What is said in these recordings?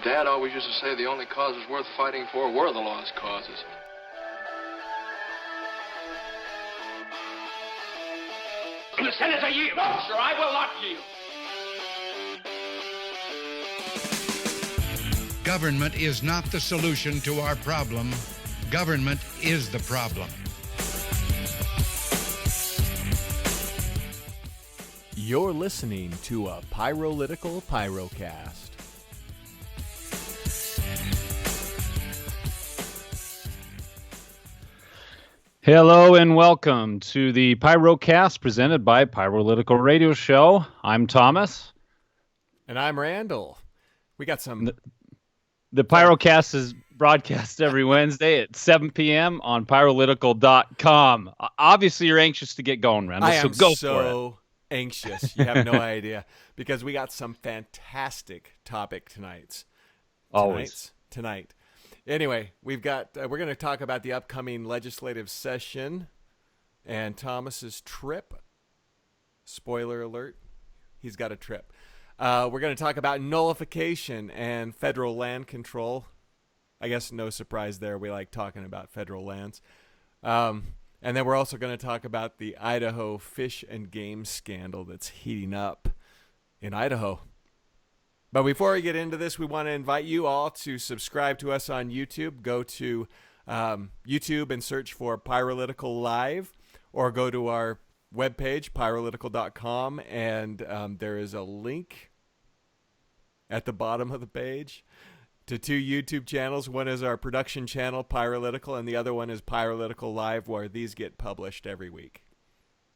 Dad always used to say the only causes worth fighting for were the lost causes. The Senator yield. No, sir, I will not yield. Government is not the solution to our problem. Government is the problem. You're listening to a Pyrolitical Pyrocast. Hello and welcome to the Pyrocast presented by Pyrolitical Radio Show. I'm Thomas. And I'm Randall. We got some... The Pyrocast is broadcast every Wednesday at 7 p.m. on pyrolitical.com. Obviously, you're anxious to get going, Randall, I am so go so for it. Anxious. You have no idea. Because we got some fantastic topic tonight. Tonight. Anyway, we're going to talk about the upcoming legislative session and Thomas's trip. Spoiler alert, he's got a trip. We're going to talk about nullification and federal land control. I guess no surprise there. We like talking about federal lands. And then we're also going to talk about the Idaho fish and game scandal that's heating up in Idaho. But before we get into this, we want to invite you all to subscribe to us on YouTube. Go to YouTube and search for Pyrolitical Live, or go to our webpage, pyrolitical.com, and there is a link at the bottom of the page to two YouTube channels. One is our production channel, Pyrolitical, and the other one is Pyrolitical Live, where these get published every week.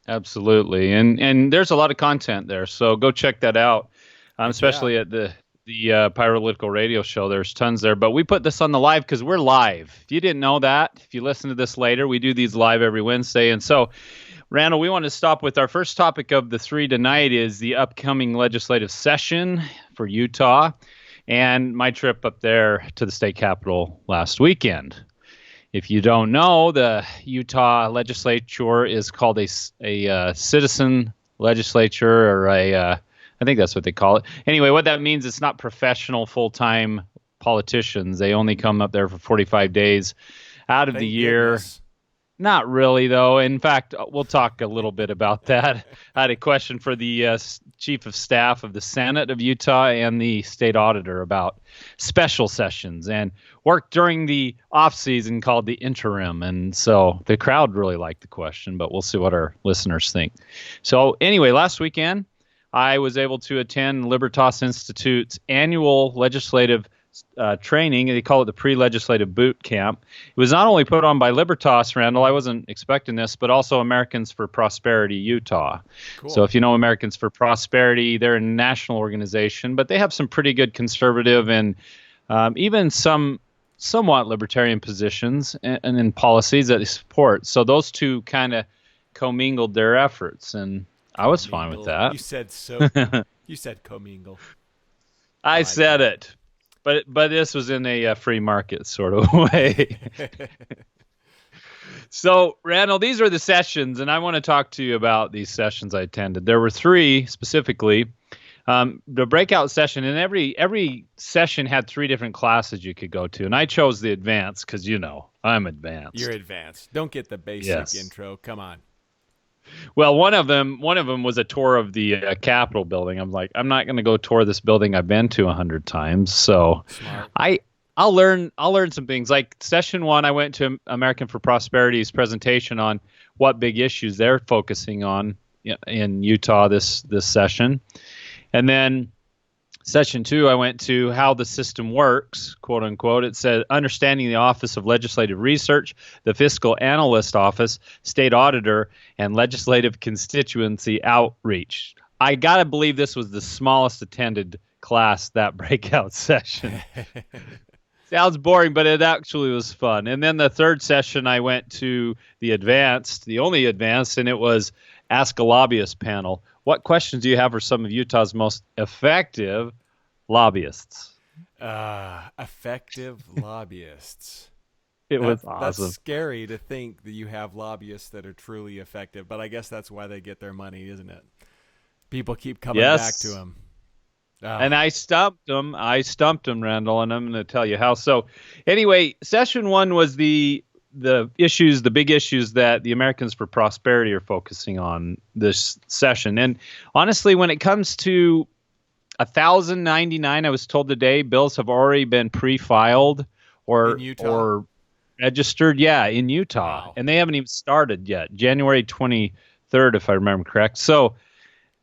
Absolutely. And there's a lot of content there, so go check that out. Especially at the Pyrolitical Radio Show. There's tons there. But we put this on the live because we're live. If you didn't know that, if you listen to this later, we do these live every Wednesday. And so, Randall, we want to stop with our first topic of the three tonight is the upcoming legislative session for Utah and my trip up there to the state capitol last weekend. If you don't know, the Utah legislature is called a citizen legislature, or I think that's what they call it. Anyway, what that means, it's not professional full-time politicians. They only come up there for 45 days out of the year. Goodness. Not really, though. In fact, we'll talk a little bit about that. I had a question for the chief of staff of the Senate of Utah and the state auditor about special sessions and work during the off-season called the interim. And so the crowd really liked the question, but we'll see what our listeners think. So anyway, last weekend, I was able to attend Libertas Institute's annual legislative training. They call it the pre-legislative Bootcamp. It was not only put on by Libertas, Randall, I wasn't expecting this, but also Americans for Prosperity Utah. Cool. So if you know Americans for Prosperity, they're a national organization, but they have some pretty good conservative and even some somewhat libertarian positions and in policies that they support. So those two kind of commingled their efforts, and I was fine with that. You said you said commingle. I said it, but this was in a free market sort of way. So, Randall, these are the sessions, and I want to talk to you about these sessions I attended. There were three specifically. The breakout session, and every session had three different classes you could go to, and I chose the advanced because, I'm advanced. You're advanced. Don't get the basic intro. Come on. Well, one of them was a tour of the Capitol building. I'm like, I'm not going to go tour this building I've been to 100 times. So Smart. I'll learn some things. Like session one, I went to American for Prosperity's presentation on what big issues they're focusing on in Utah this session. And then session two, I went to how the system works, quote unquote. It said understanding the Office of Legislative Research, the Fiscal Analyst Office, State Auditor, and Legislative Constituency Outreach. I got to believe this was the smallest attended class, that breakout session. Sounds boring, but it actually was fun. And then the third session, I went to the only advanced, and it was Ask a Lobbyist panel. What questions do you have for some of Utah's most effective lobbyists? Effective lobbyists. It was awesome. That's scary to think that you have lobbyists that are truly effective, but I guess that's why they get their money, isn't it? People keep coming back to them. And I stumped him. Randall, and I'm going to tell you how. So anyway, session 1 was the big issues that the Americans for Prosperity are focusing on this session. And honestly, when it comes to 1,099, I was told today, bills have already been pre-filed or registered. Yeah, in Utah. Wow. And they haven't even started yet. January 23rd, if I remember correct. So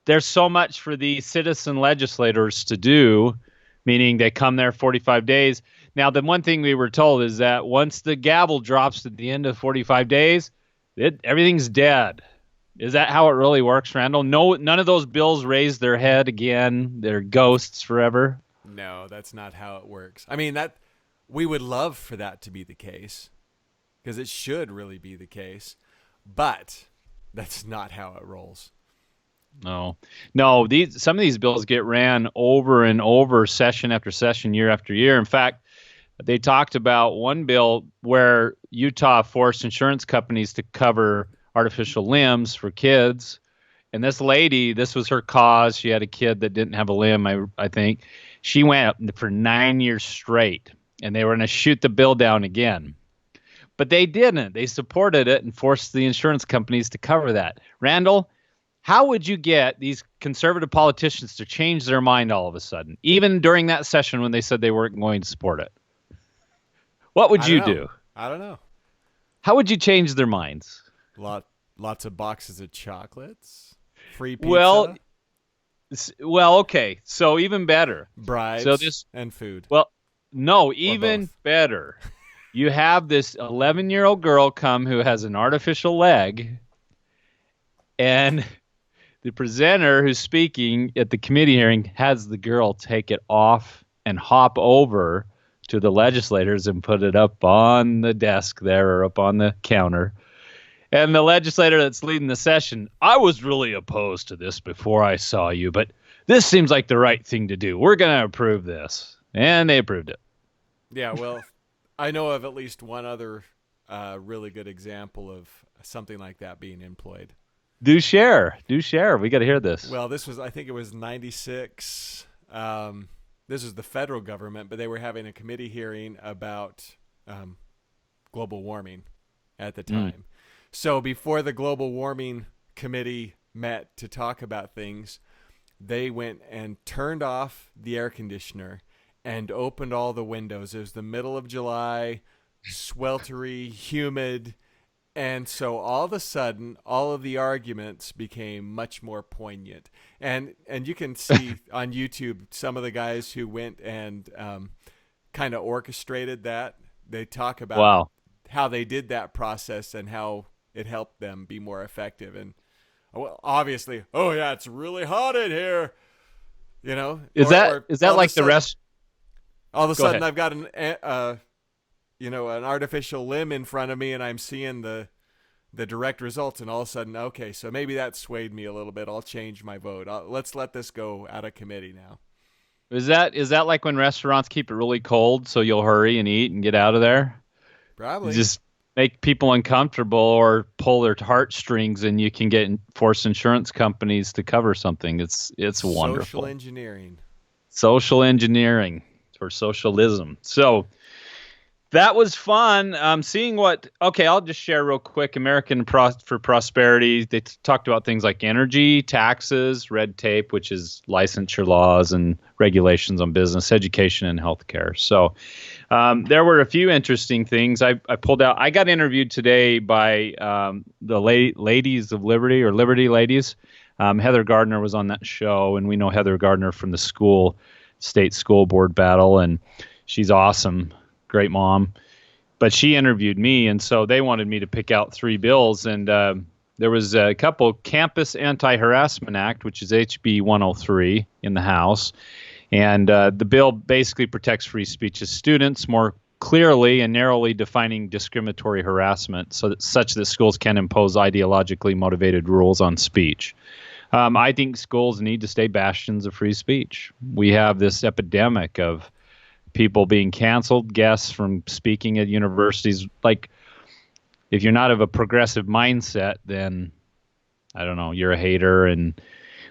there's so much for the citizen legislators to do, meaning they come there 45 days. Now, the one thing we were told is that once the gavel drops at the end of 45 days, everything's dead. Is that how it really works, Randall? No, none of those bills raise their head again. They're ghosts forever. No, that's not how it works. I mean, we would love for that to be the case, because it should really be the case, but that's not how it rolls. No. Some of these bills get ran over and over, session after session, year after year. In fact, they talked about one bill where Utah forced insurance companies to cover artificial limbs for kids. And this lady, this was her cause. She had a kid that didn't have a limb, I think. She went for 9 years straight, and they were going to shoot the bill down again. But they didn't. They supported it and forced the insurance companies to cover that. Randall, how would you get these conservative politicians to change their mind all of a sudden, even during that session when they said they weren't going to support it? What would you do? I don't know. How would you change their minds? Lots of boxes of chocolates, free pizza. Well, okay. So even better. Bribes and food. Well, no, even better. You have this 11-year-old girl come who has an artificial leg, and the presenter who's speaking at the committee hearing has the girl take it off and hop over to the legislators and put it up on the desk there or up on the counter. And the legislator that's leading the session, I was really opposed to this before I saw you, but this seems like the right thing to do. We're going to approve this. And they approved it. Yeah, well, I know of at least one other really good example of something like that being employed. Do share. We got to hear this. Well, I think it was 96. This is the federal government, but they were having a committee hearing about global warming at the time. So before the global warming committee met to talk about things, they went and turned off the air conditioner and opened all the windows. It was the middle of July, sweltery, humid. And so all of a sudden, all of the arguments became much more poignant. And you can see on YouTube some of the guys who went and kind of orchestrated that. They talk about how they did that process and how it helped them be more effective. And obviously, oh yeah, it's really hot in here. You know, is that like the rest? All of a sudden, I've got an artificial limb in front of me, and I'm seeing the direct results, and all of a sudden, okay, so maybe that swayed me a little bit. I'll change my vote. Let's let this go out of committee now. Is that like when restaurants keep it really cold so you'll hurry and eat and get out of there? Probably. Just make people uncomfortable or pull their heartstrings, and you can force insurance companies to cover something. It's wonderful. Social engineering or socialism. So that was fun. Seeing I'll just share real quick. American for Prosperity. They talked about things like energy, taxes, red tape, which is licensure laws and regulations on business, education, and healthcare. So there were a few interesting things I pulled out. I got interviewed today by the Ladies of Liberty or Liberty Ladies. Heather Gardner was on that show, and we know Heather Gardner from the state school board battle, and she's awesome. Great mom. But she interviewed me, and so they wanted me to pick out 3 bills. And there was a couple. Campus Anti-Harassment Act, which is HB 103 in the House. And the bill basically protects free speech of students more clearly and narrowly defining discriminatory harassment such that schools can impose ideologically motivated rules on speech. I think schools need to stay bastions of free speech. We have this epidemic of people being canceled, guests from speaking at universities. Like, if you're not of a progressive mindset, then I don't know, you're a hater. And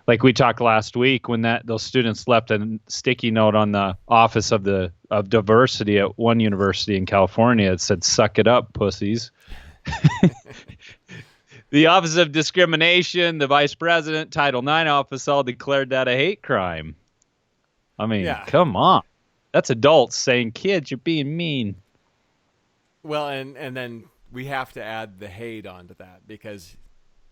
like we talked last week when those students left a sticky note on the office of diversity at one university in California. It said, "Suck it up, pussies." The Office of Discrimination, the Vice President, Title IX office all declared that a hate crime. I mean, come on. That's adults saying, "Kids, you're being mean." Well, and then we have to add the hate onto that because,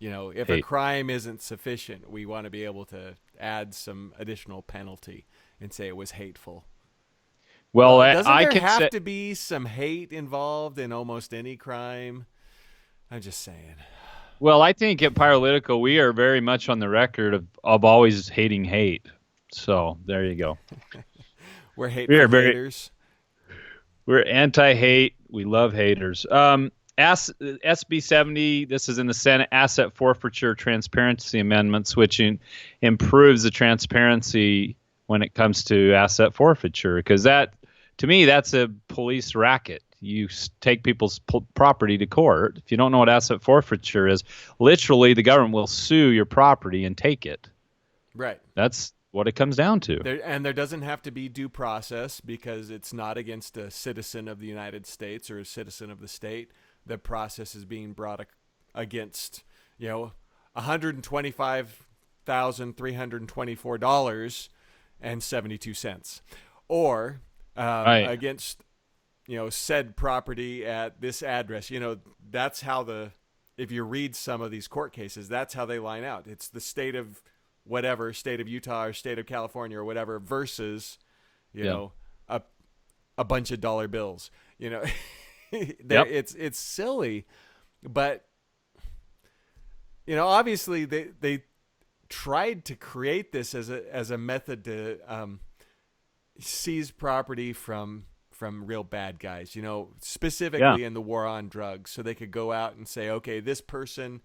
if a crime isn't sufficient, we want to be able to add some additional penalty and say it was hateful. Well, doesn't there have to be some hate involved in almost any crime? I'm just saying. Well, I think at Pyrolitical, we are very much on the record of always hating hate. So there you go. We're haters. We're anti-hate. We love haters. SB 70, this is in the Senate, Asset Forfeiture Transparency Amendments, which improves the transparency when it comes to asset forfeiture. Because to me, that's a police racket. You take people's property to court. If you don't know what asset forfeiture is, literally the government will sue your property and take it. Right. That's what it comes down to. There doesn't have to be due process because it's not against a citizen of the United States or a citizen of the state. The process is being brought against, $125,324.72, or against, said property at this address. That's how if you read some of these court cases, that's how they line out. It's the state of whatever, state of Utah or state of California or whatever versus, a bunch of dollar bills. It's silly, but obviously they tried to create this as a method to seize property from real bad guys, specifically in the war on drugs, so they could go out and say, okay, this person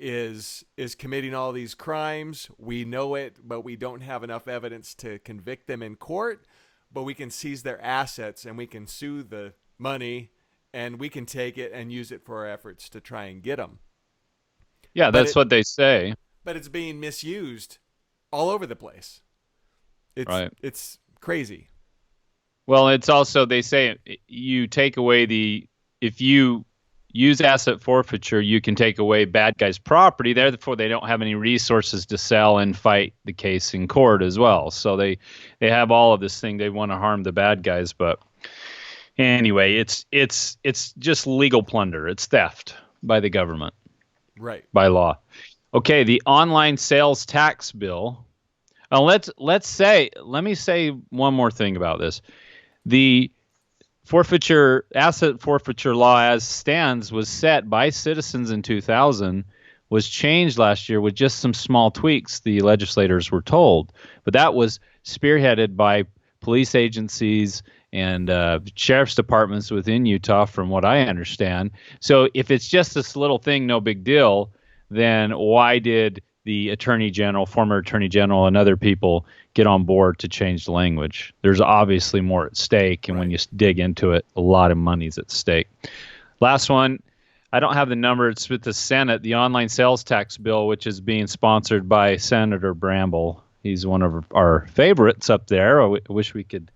is committing all these crimes. We know it, but we don't have enough evidence to convict them in court, but we can seize their assets and we can sue the money and we can take it and use it for our efforts to try and get them. Yeah, that's what they say. But it's being misused all over the place. It's crazy. Well, it's also, they say you take away if you use asset forfeiture, you can take away bad guys' property. Therefore, they don't have any resources to sell and fight the case in court as well. So they have all of this thing. They want to harm the bad guys, but anyway, it's just legal plunder. It's theft by the government, right? By law. Okay, the online sales tax bill. Let me say one more thing about this. The asset forfeiture law as stands was set by citizens in 2000, was changed last year with just some small tweaks, the legislators were told. But that was spearheaded by police agencies and sheriff's departments within Utah, from what I understand. So if it's just this little thing, no big deal, then why did the attorney general, former attorney general, and other people get on board to change the language? There's obviously more at stake, and when you dig into it, a lot of money's at stake. Last one, I don't have the number. It's with the Senate, the online sales tax bill, which is being sponsored by Senator Bramble. He's one of our favorites up there. I wish we could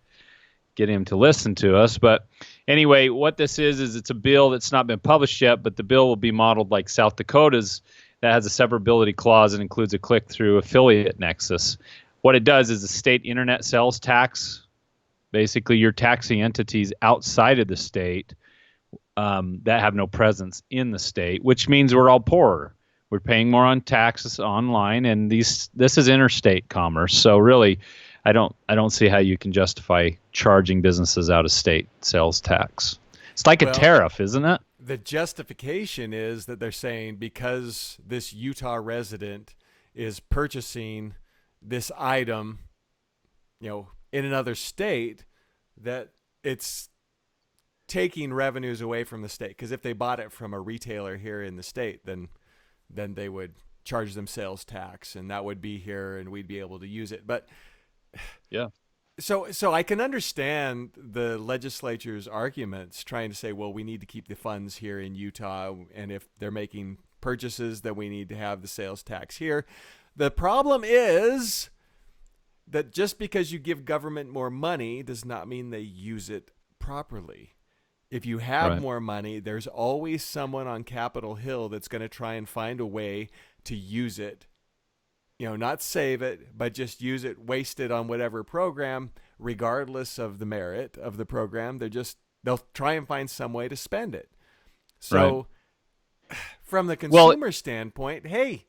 get him to listen to us. But anyway, what this is it's a bill that's not been published yet, but the bill will be modeled like South Dakota's, that has a severability clause and includes a click-through affiliate nexus. What it does is a state internet sales tax. Basically, you're taxing entities outside of the state that have no presence in the state, which means we're all poorer. We're paying more on taxes online, and this is interstate commerce. So really, I don't see how you can justify charging businesses out of state sales tax. It's like a tariff, isn't it? The justification is that they're saying because this Utah resident is purchasing this item, in another state, that it's taking revenues away from the state. Because if they bought it from a retailer here in the state, then they would charge them sales tax, and that would be here, and we'd be able to use it. But yeah. So I can understand the legislature's arguments trying to say, well, we need to keep the funds here in Utah, and if they're making purchases, then we need to have the sales tax here. The problem is that just because you give government more money does not mean they use it properly. If you have more money, there's always someone on Capitol Hill that's going to try and find a way to use it. Not save it, but just use it, waste it on whatever program, regardless of the merit of the program. They'll try and find some way to spend it. So from the consumer standpoint, hey,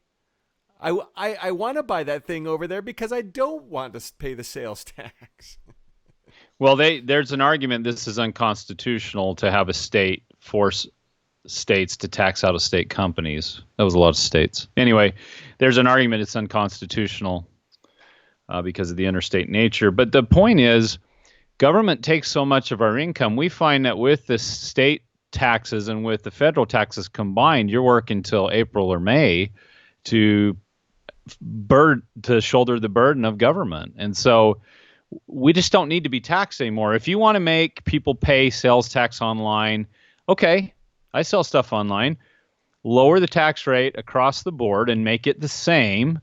I want to buy that thing over there because I don't want to pay the sales tax. Well, there's an argument this is unconstitutional to have a state force states to tax out-of-state companies. That was a lot of states. Anyway, there's an argument it's unconstitutional because of the interstate nature. But the point is, government takes so much of our income. We find that with the state taxes and with the federal taxes combined, you're working until April or May to shoulder the burden of government. And so we just don't need to be taxed anymore. If you want to make people pay sales tax online, okay, I sell stuff online. Lower the tax rate across the board and make it the same.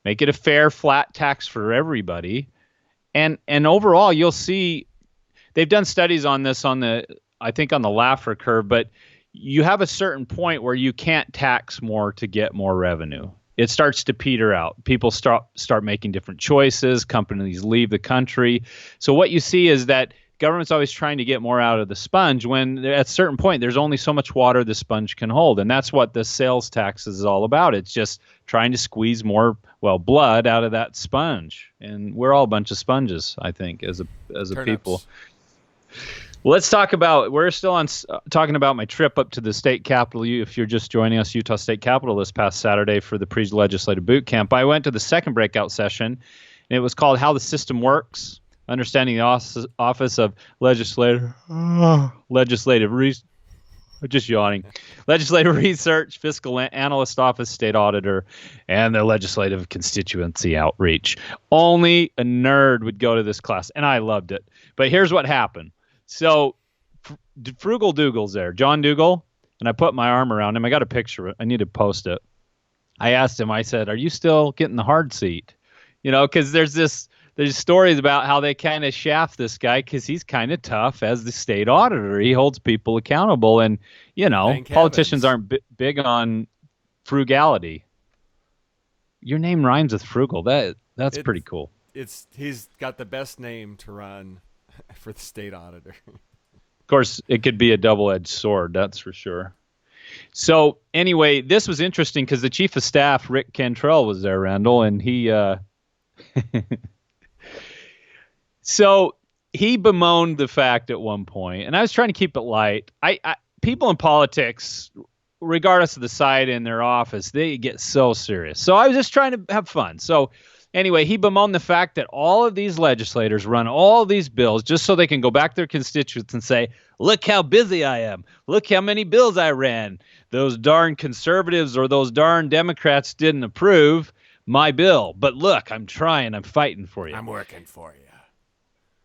Make it a fair, flat tax for everybody. And overall, you'll see they've done studies on this I think on the Laffer curve, but you have a certain point where you can't tax more to get more revenue. It starts to peter out. People start making different choices. Companies leave the country. So what you see is that government's always trying to get more out of the sponge when at a certain point there's only so much water the sponge can hold. And that's what the sales tax is all about. It's just trying to squeeze more, blood out of that sponge. And we're all a bunch of sponges, I think, as a people. Well, let's talk about, we're still talking about my trip up to the state capitol. If you're just joining us, Utah State Capitol this past Saturday for the pre-legislative boot camp. I went to the second breakout session, and it was called How the System Works, Understanding the Office of Legislative Research, Fiscal Analyst Office, State Auditor, and the Legislative Constituency Outreach. Only a nerd would go to this class, and I loved it. But here's what happened. So Frugal Dougal's there, John Dougal, and I put my arm around him. I got a picture. I need to post it. I asked him, I said, are you still getting the hard seat? Because there's stories about how they kind of shaft this guy because he's kind of tough as the state auditor. He holds people accountable. And, politicians aren't big on frugality. Your name rhymes with frugal. That's pretty cool. He's got the best name to run for the state auditor. Of course, it could be a double-edged sword, that's for sure. So anyway, this was interesting because the chief of staff, Rick Cantrell, was there, Randall, and he so he bemoaned the fact at one point, and I was trying to keep it light. People in politics, regardless of the side in their office, they get so serious. So I was just trying to have fun. So anyway, he bemoaned the fact that all of these legislators run all these bills just so they can go back to their constituents and say, look how busy I am. Look how many bills I ran. Those darn conservatives or those darn Democrats didn't approve my bill. But look, I'm trying. I'm fighting for you. I'm working for you.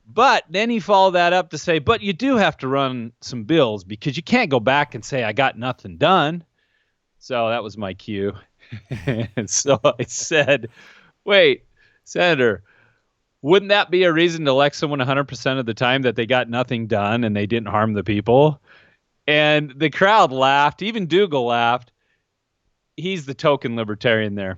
But then he followed that up to say, but you do have to run some bills because you can't go back and say I got nothing done. So that was my cue. And so I said, wait, Senator, wouldn't that be a reason to elect someone 100% of the time that they got nothing done and they didn't harm the people? And the crowd laughed. Even Dougal laughed. He's the token libertarian there.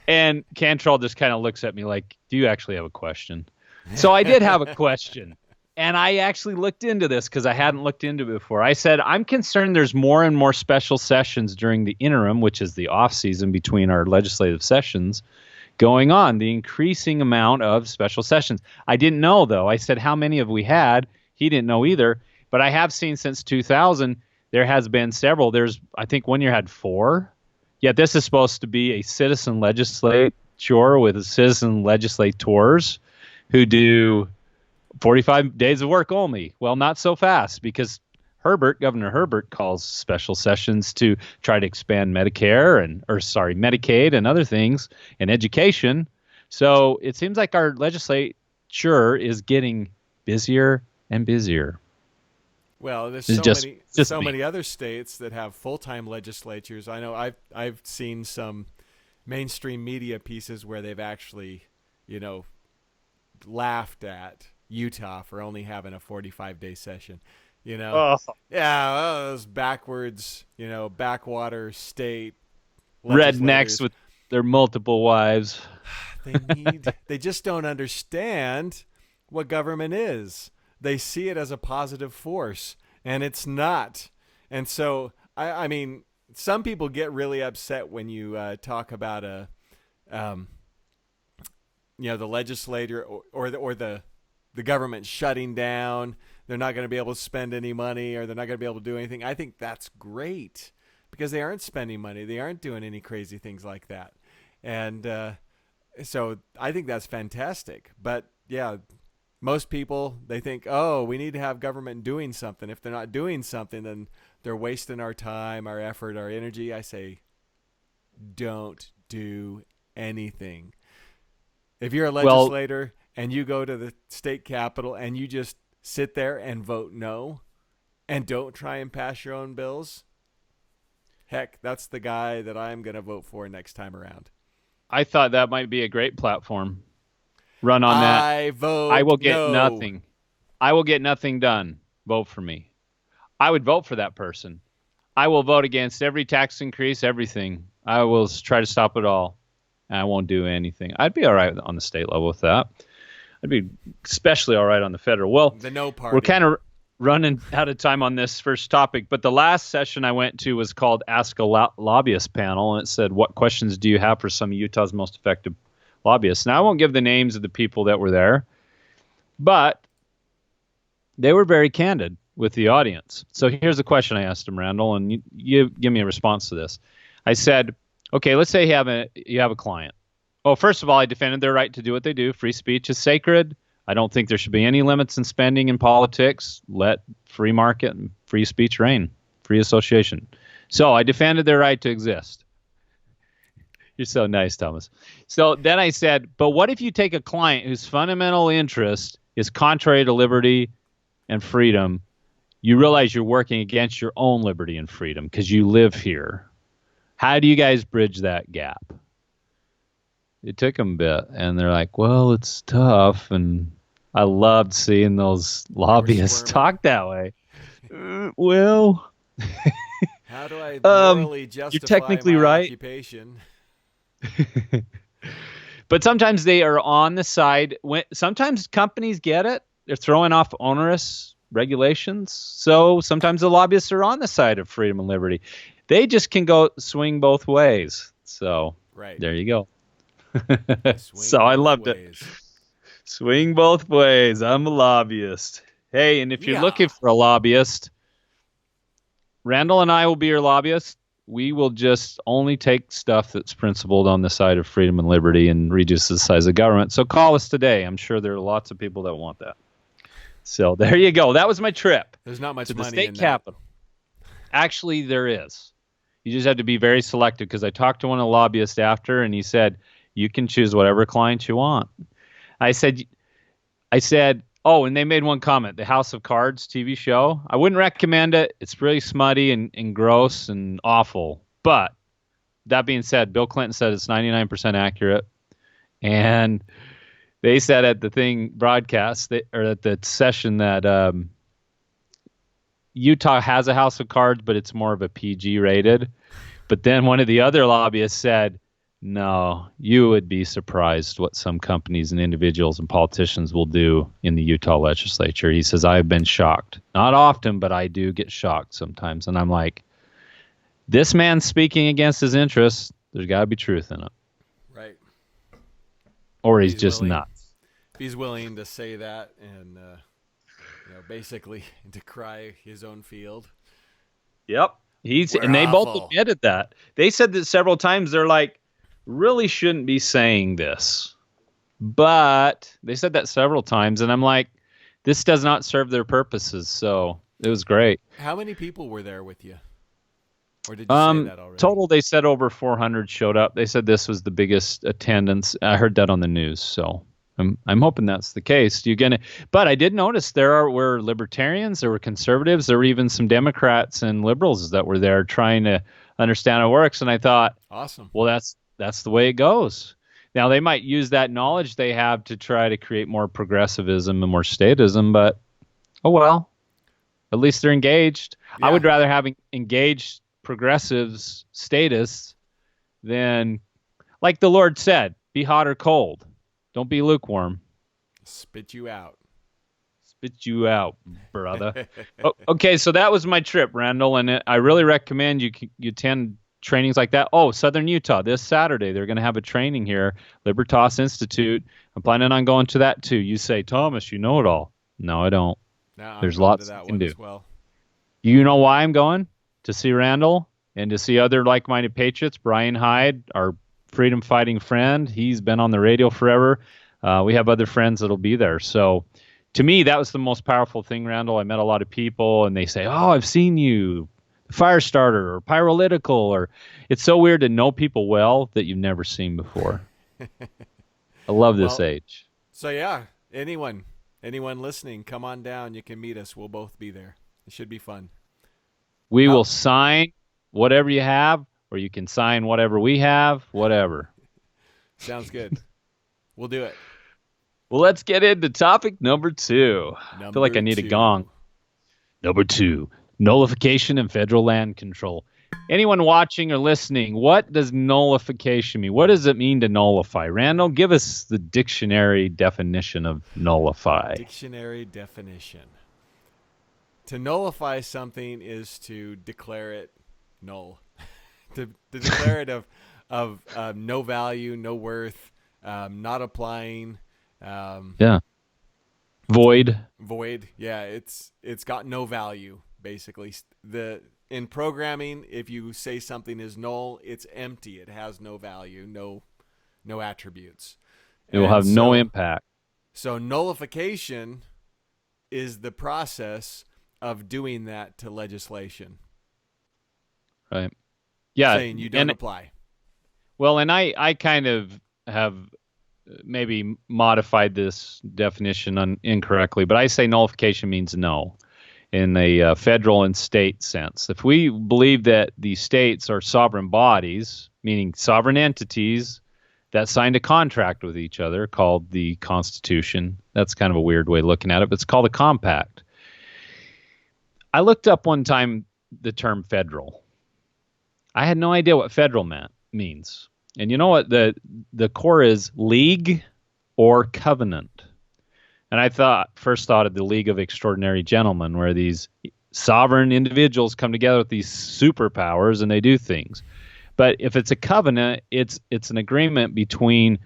And Cantrell just kind of looks at me like, do you actually have a question? So I did have a question. And I actually looked into this because I hadn't looked into it before. I said, I'm concerned there's more and more special sessions during the interim, which is the off season between our legislative sessions, going on, the increasing amount of special sessions. I didn't know, though. I said, how many have we had? He didn't know either. But I have seen since 2000, there has been several. I think one year had 4. Yet this is supposed to be a citizen legislature with citizen legislators who do 45 days of work only. Well, not so fast because Governor Herbert calls special sessions to try to expand Medicaid and other things and education. So it seems like our legislature is getting busier and busier. Well, there's many other states that have full-time legislatures. I know I've seen some mainstream media pieces where they've actually, laughed at Utah for only having a 45-day session. Yeah, those backwards, backwater state rednecks with their multiple wives. They just don't understand what government is. They see it as a positive force, and it's not. And so, I mean, some people get really upset when you talk about the legislator or the government shutting down. They're not going to be able to spend any money, or they're not going to be able to do anything. I think that's great because they aren't spending money. They aren't doing any crazy things like that. And so I think that's fantastic. But yeah, most people, they think, oh, we need to have government doing something. If they're not doing something, then they're wasting our time, our effort, our energy. I say, don't do anything. If you're a legislator and you go to the state capitol and you just sit there and vote no and don't try and pass your own bills, heck, that's the guy that I'm going to vote for next time around. I thought that might be a great platform. Run on that. I will get nothing. I will get nothing done. Vote for me. I would vote for that person. I will vote against every tax increase, everything. I will try to stop it all. And I won't do anything. I'd be all right on the state level with that. I'd be especially all right on the federal. Well, the no party. We're kind of running out of time on this first topic, but the last session I went to was called Ask a Lobbyist Panel, and it said, what questions do you have for some of Utah's most effective lobbyists? Now, I won't give the names of the people that were there, but they were very candid with the audience. So here's the question I asked them, Randall, and you give me a response to this. I said, okay, let's say you have a client. Oh, first of all, I defended their right to do what they do. Free speech is sacred. I don't think there should be any limits in spending in politics. Let free market and free speech reign, free association. So I defended their right to exist. You're so nice, Thomas. So then I said, but what if you take a client whose fundamental interest is contrary to liberty and freedom? You realize you're working against your own liberty and freedom because you live here. How do you guys bridge that gap? It took them a bit, and they're like, well, it's tough, and I loved seeing those lobbyists talk that way. Well, how do I morally justify you're technically my right. occupation? But sometimes they are on the side. Sometimes companies get it. They're throwing off onerous regulations. So sometimes the lobbyists are on the side of freedom and liberty. They just can go swing both ways. So There you go. So I loved it. Swing both ways. I'm a lobbyist. Hey, and if you're looking for a lobbyist, Randall and I will be your lobbyist. We will just only take stuff that's principled on the side of freedom and liberty and reduce the size of government. So call us today. I'm sure there are lots of people that want that. So there you go. That was my trip. There's not much to the money state in capitol. Actually, there is. You just have to be very selective because I talked to one of the lobbyists after, and he said, you can choose whatever client you want. I said, oh, and they made one comment, the House of Cards TV show. I wouldn't recommend it. It's really smutty and gross and awful. But that being said, Bill Clinton said it's 99% accurate. And they said at the broadcast, or at the session, that Utah has a House of Cards, but it's more of a PG rated. But then one of the other lobbyists said, no, you would be surprised what some companies and individuals and politicians will do in the Utah legislature. He says, I've been shocked. Not often, but I do get shocked sometimes. And I'm like, this man's speaking against his interests. There's got to be truth in it. Right. Or he's just nuts. If he's willing to say that and basically decry his own field. Yep. And they both admitted that. They said that several times. They're like, really shouldn't be saying this. But they said that several times, and I'm like, this does not serve their purposes. So it was great. How many people were there with you? Or did you say that already? Total, they said over 400 showed up. They said this was the biggest attendance. I heard that on the news, so I'm hoping that's the case. But I did notice were libertarians, there were conservatives, there were even some Democrats and liberals that were there trying to understand how it works. And I thought, awesome. Well, that's that's the way it goes. Now, they might use that knowledge they have to try to create more progressivism and more statism, but oh well. At least they're engaged. Yeah. I would rather have engaged progressives, statists, than, like the Lord said, be hot or cold. Don't be lukewarm. Spit you out. Spit you out, brother. Okay, so that was my trip, Randall, and I really recommend you attend trainings like that. Oh, Southern Utah, this Saturday, they're going to have a training here, Libertas Institute. I'm planning on going to that too. You say, Thomas, you know it all. No, I don't. No, there's lots you can do. As well. You know why I'm going? To see Randall and to see other like-minded patriots. Brian Hyde, our freedom-fighting friend, he's been on the radio forever. We have other friends that'll be there. So to me, that was the most powerful thing, Randall. I met a lot of people, and they say, oh, I've seen you, Firestarter or Pyrolitical, or it's so weird to know people well that you've never seen before. I love this age. So yeah, anyone listening, come on down. You can meet us. We'll both be there. It should be fun. We will sign whatever you have, or you can sign whatever we have, whatever. Sounds good. We'll do it. Well, let's get into topic number 2. I feel like I need a gong. Number 2. Nullification and federal land control. Anyone watching or listening, what does nullification mean? What does it mean to nullify? Randall, give us the dictionary definition of nullify. Dictionary definition. To nullify something is to declare it null. to declare it of no value, no worth, not applying. Void. Yeah, it's got no value. Basically, in programming, if you say something is null, it's empty. It has no value, no attributes. It will have no impact. So nullification is the process of doing that to legislation. Right. Yeah. Saying you don't apply. Well, and I kind of have maybe modified this definition incorrectly, but I say nullification means no. In a federal and state sense. If we believe that the states are sovereign bodies, meaning sovereign entities that signed a contract with each other called the Constitution, that's kind of a weird way of looking at it, but it's called a compact. I looked up one time the term federal. I had no idea what federal means. And you know what? The core is league or covenant. And I first thought of the League of Extraordinary Gentlemen, where these sovereign individuals come together with these superpowers and they do things. But if it's a covenant, it's an agreement between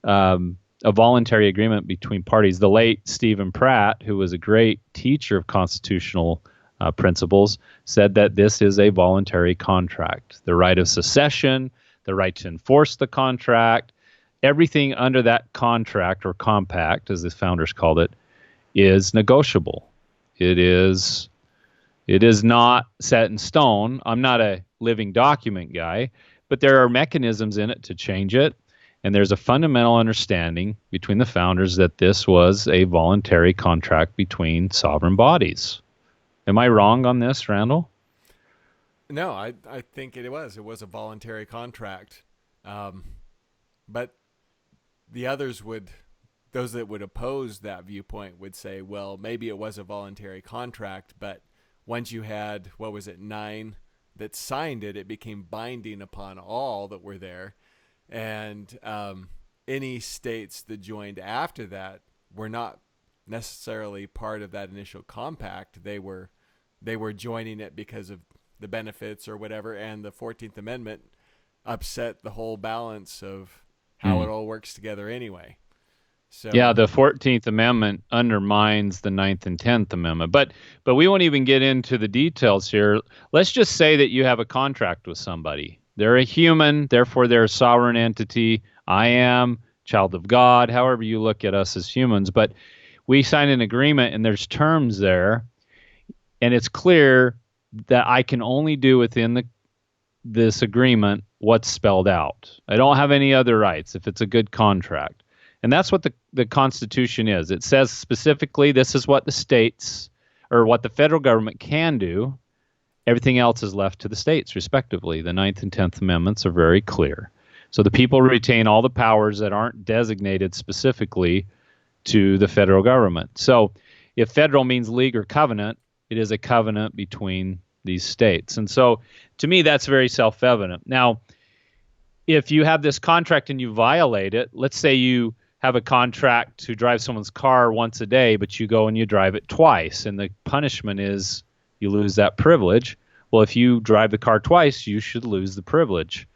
a voluntary agreement between parties. The late Stephen Pratt, who was a great teacher of constitutional principles, said that this is a voluntary contract. The right of secession, the right to enforce the contract, everything under that contract or compact, as the founders called it, is negotiable. It is not set in stone. I'm not a living document guy, but there are mechanisms in it to change it. And there's a fundamental understanding between the founders that this was a voluntary contract between sovereign bodies. Am I wrong on this, Randall? No, I think it was. It was a voluntary contract. But the others those that would oppose that viewpoint would say, well, maybe it was a voluntary contract, but once you had, 9 that signed it, it became binding upon all that were there. And any states that joined after that were not necessarily part of that initial compact. They were joining it because of the benefits or whatever, and the 14th Amendment upset the whole balance of how it all works together anyway. So yeah, the 14th Amendment undermines the 9th and 10th Amendment. But we won't even get into the details here. Let's just say that you have a contract with somebody. They're a human, therefore they're a sovereign entity. I am, child of God, however you look at us as humans. But we sign an agreement and there's terms there, and it's clear that I can only do within this agreement what's spelled out. I don't have any other rights if it's a good contract. And that's what the Constitution is. It says specifically this is what the states or what the federal government can do. Everything else is left to the states, respectively. The 9th and 10th Amendments are very clear. So the people retain all the powers that aren't designated specifically to the federal government. So if federal means league or covenant, it is a covenant between these states. And so to me, that's very self-evident. Now, if you have this contract and you violate it, let's say you have a contract to drive someone's car once a day, but you go and you drive it twice, and the punishment is you lose that privilege. Well, if you drive the car twice, you should lose the privilege.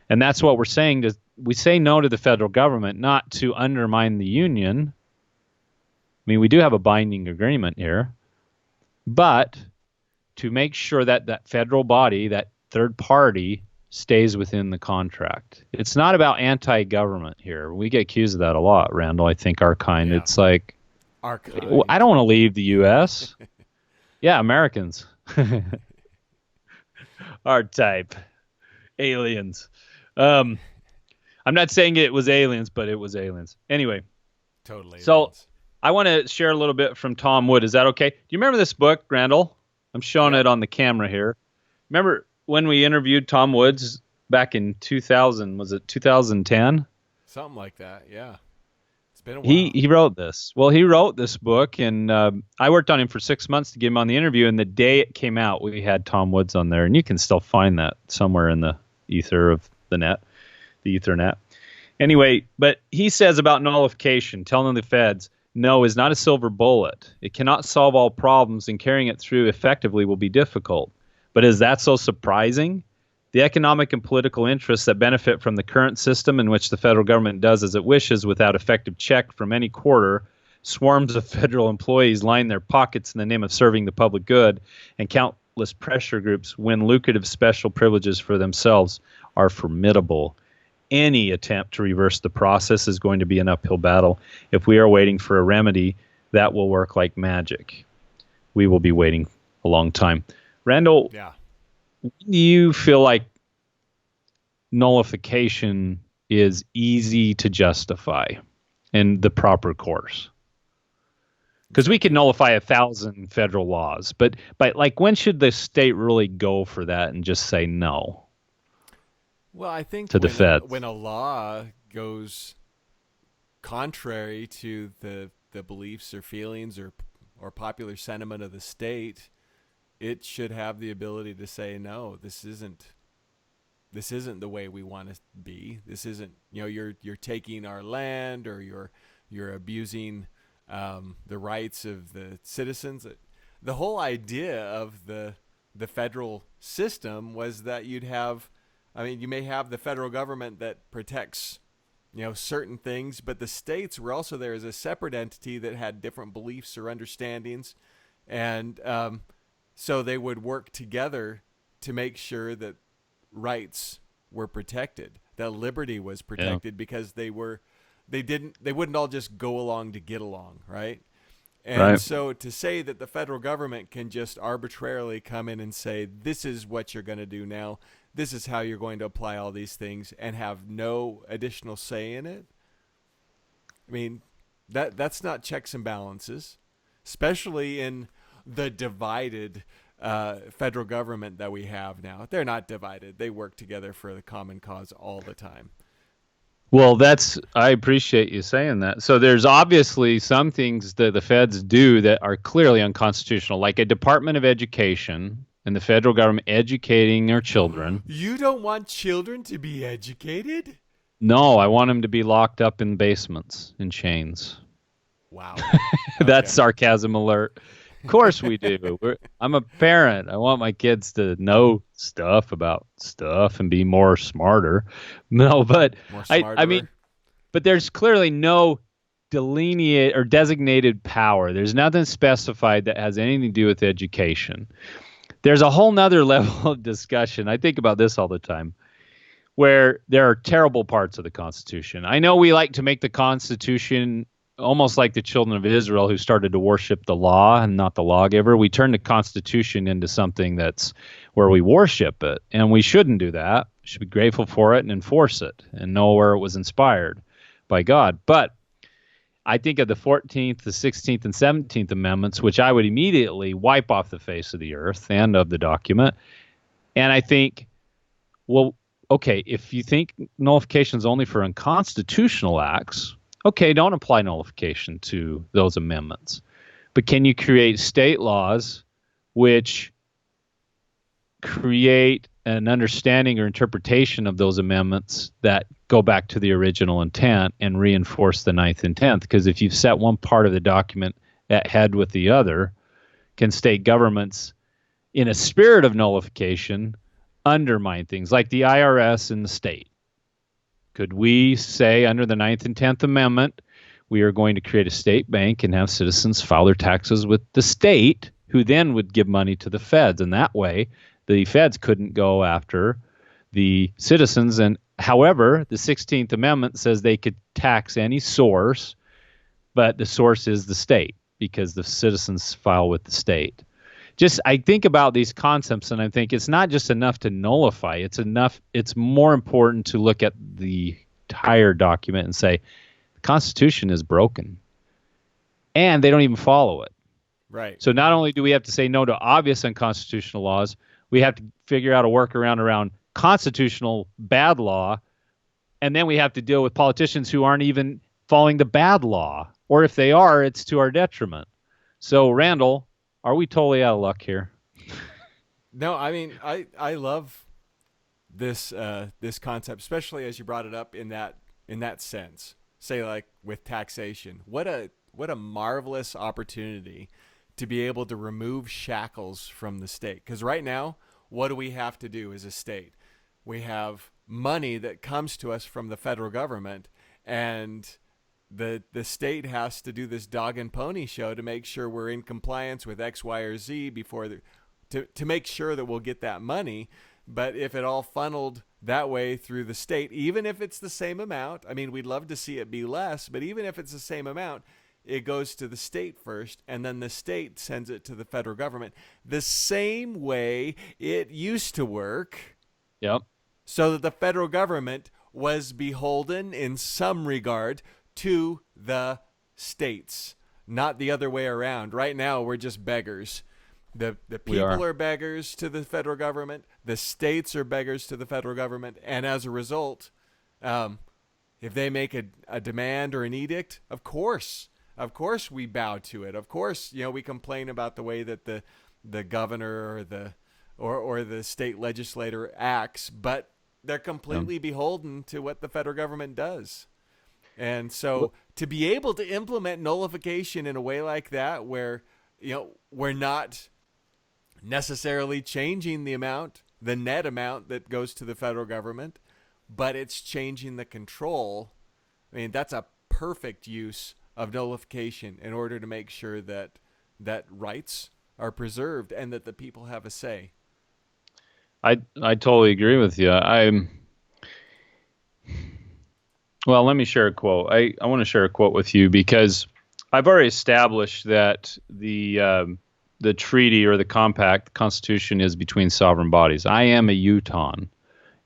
And that's what we're saying. We say no to the federal government, not to undermine the union. I mean, we do have a binding agreement here, but to make sure that that federal body, that third party, stays within the contract. It's not about anti-government here. We get accused of that a lot, Randall. I think our kind. Yeah. It's like, our kind. Well, I don't want to leave the U.S. Yeah, Americans. Our type. Aliens. I'm not saying it was aliens, but it was aliens. Anyway. Totally. So aliens. I want to share a little bit from Tom Wood. Is that okay? Do you remember this book, Randall? I'm showing it on the camera here. Remember when we interviewed Tom Woods back in 2000, was it 2010? Something like that, yeah. It's been a while. He wrote this. Well, he wrote this book, and I worked on him for 6 months to get him on the interview, and the day it came out, we had Tom Woods on there, and you can still find that somewhere in the ether of the net, the Ethernet. Anyway, but he says about nullification, telling the feds, no is not a silver bullet. It cannot solve all problems, and carrying it through effectively will be difficult. But is that so surprising? The economic and political interests that benefit from the current system in which the federal government does as it wishes without effective check from any quarter, swarms of federal employees line their pockets in the name of serving the public good, and countless pressure groups win lucrative special privileges for themselves are formidable. Any attempt to reverse the process is going to be an uphill battle. If we are waiting for a remedy, that will work like magic. We will be waiting a long time. Randall, do you feel like nullification is easy to justify in the proper course? Because we could nullify 1,000 federal laws, but like when should the state really go for that and just say no? Well, I think to the feds, when a law goes contrary to the beliefs or feelings or popular sentiment of the state, it should have the ability to say, no, this isn't the way we want to be. This isn't, you're taking our land, or you're abusing the rights of the citizens. The whole idea of the federal system was that you may have the federal government that protects, certain things, but the states were also there as a separate entity that had different beliefs or understandings, and so they would work together to make sure that rights were protected, that liberty was protected, because they wouldn't all just go along to get along, right? And so to say that the federal government can just arbitrarily come in and say, this is what you're going to do now, this is how you're going to apply all these things, and have no additional say in it, I mean, that's not checks and balances, especially in the divided federal government that we have now. They're not divided. They work together for the common cause all the time. Well, I appreciate you saying that. So there's obviously some things that the feds do that are clearly unconstitutional, like a Department of Education and the federal government educating their children. You don't want children to be educated? No, I want them to be locked up in basements in chains. Wow. That's sarcasm alert. Of course we do. I'm a parent. I want my kids to know stuff about stuff and be smarter. No, but I mean, but there's clearly no delineate or designated power. There's nothing specified that has anything to do with education. There's a whole nother level of discussion. I think about this all the time, where there are terrible parts of the Constitution. I know we like to make the Constitution almost like the children of Israel who started to worship the law and not the lawgiver. We turn the Constitution into something that's where we worship it, and we shouldn't do that. We should be grateful for it and enforce it and know where it was inspired by God. But I think of the 14th, the 16th, and 17th Amendments, which I would immediately wipe off the face of the earth and of the document. And I think, well, okay, if you think nullification is only for unconstitutional acts, okay, don't apply nullification to those amendments. But can you create state laws which create an understanding or interpretation of those amendments that go back to the original intent and reinforce the 9th and 10th? Because if you've set one part of the document at head with the other, can state governments, in a spirit of nullification, undermine things like the IRS and the state? Could we say under the 9th and 10th Amendment, we are going to create a state bank and have citizens file their taxes with the state, who then would give money to the feds? And that way, the feds couldn't go after the citizens. And however, the 16th Amendment says they could tax any source, but the source is the state because the citizens file with the state. Just, I think about these concepts and I think it's not just enough to nullify. It's more important to look at the entire document and say, the Constitution is broken and they don't even follow it. Right. So not only do we have to say no to obvious unconstitutional laws, we have to figure out a workaround around constitutional bad law, and then we have to deal with politicians who aren't even following the bad law, or if they are, it's to our detriment. So, Randall, are we totally out of luck here? No, I mean, I love this this concept, especially as you brought it up in that sense. Say, like with taxation, what a marvelous opportunity to be able to remove shackles from the state. Because right now, what do we have to do as a state? We have money that comes to us from the federal government, and the state has to do this dog and pony show to make sure we're in compliance with X, Y, or Z before to make sure that we'll get that money. But if it all funneled that way through the state, even if it's the same amount, I mean, we'd love to see it be less, but even if it's the same amount, it goes to the state first, and then the state sends it to the federal government the same way it used to work. Yep. So that the federal government was beholden in some regard to the states, not the other way around. Right now, we're just beggars. The people are beggars to the federal government. The states are beggars to the federal government. And as a result, if they make a demand or an edict, of course we bow to it. Of course, we complain about the way that the governor or the state legislator acts, but they're completely beholden to what the federal government does. And so to be able to implement nullification in a way like that, where we're not necessarily changing the net amount that goes to the federal government, but it's changing the control. I mean, that's a perfect use of nullification in order to make sure that rights are preserved and that the people have a say. I totally agree with you. Well, let me share a quote. I want to share a quote with you because I've already established that the treaty or the compact, the Constitution, is between sovereign bodies. I am a Utahn